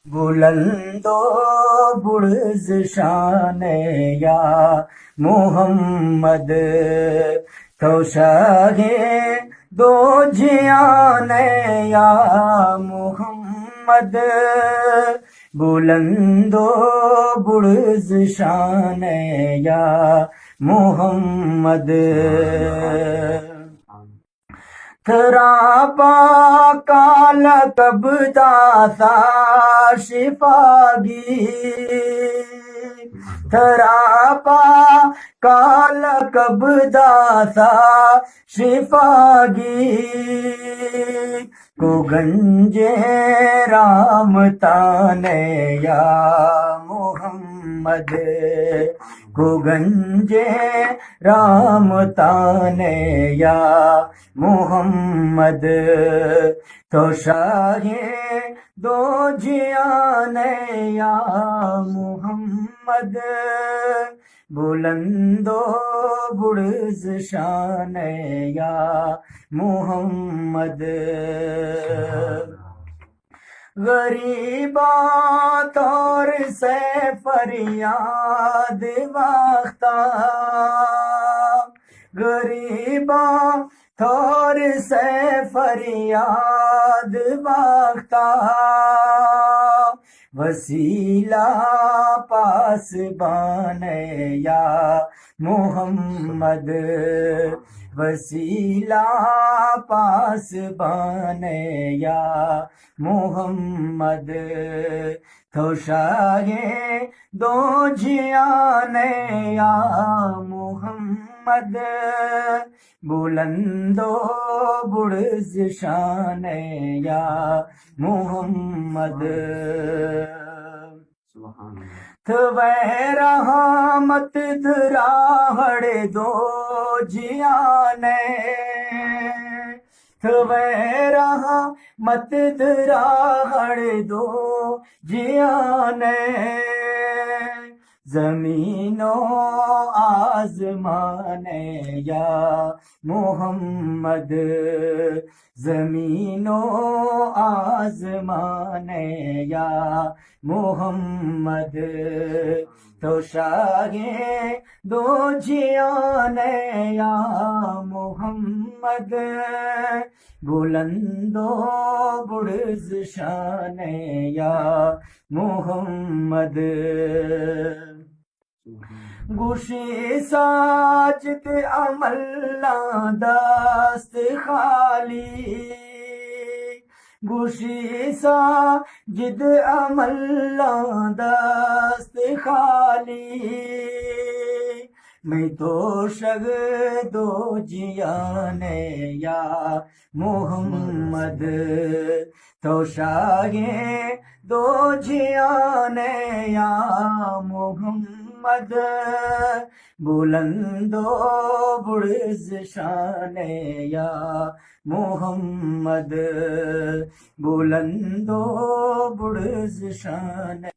बुलंदो बुर्ज शान या मोहम्मद, तो शाहे दो जियान या मोहम्मद। बुलंदो बुर्ज शान या मोहम्मद। थरापा काल कबदा सा शिफागी, थरापा काल कबदा सा शिफागी। को गंजे राम ताने या मोहम्मद, को गंजे राम ताने या मोहम्मद। तो शाहे दो जियान या मोहम्मद। बुलंदो बुर्ज शान या मोहम्मद। गरीबा तौर से फरियाद वाख्ता, गरीबा तौर से फरियाद वाख्ता। वसीला पास बाने या मोहम्मद, वसीला पास बाने या मोहम्मद। तो शाहे दो जियान या मोहम्मद। बुलंदो बुर्ज शान या मोहम्मद। तवे रहमत धराहड़ दो जियाने, तवे रहमत धराहड़ दो जियाने। जमीनो आज़माने या मोहम्मद, जमीनो आज़माने या मोहम्मद। तो शाहे दो जियान या मोहम्मद। बुलंदो बुर्ज शान या मोहम्मद। गुशी साजिद अमल्ला दस्त खाली, गुशी साजिद अमल्ला दस्त खाली। मैं तो शग दो जियान या मोहम्मद। तो शाहे दो जियान या मोहम्मद। बुलंदो बुर्ज शान या मोहम्मद। बुलंदो बुर्ज शान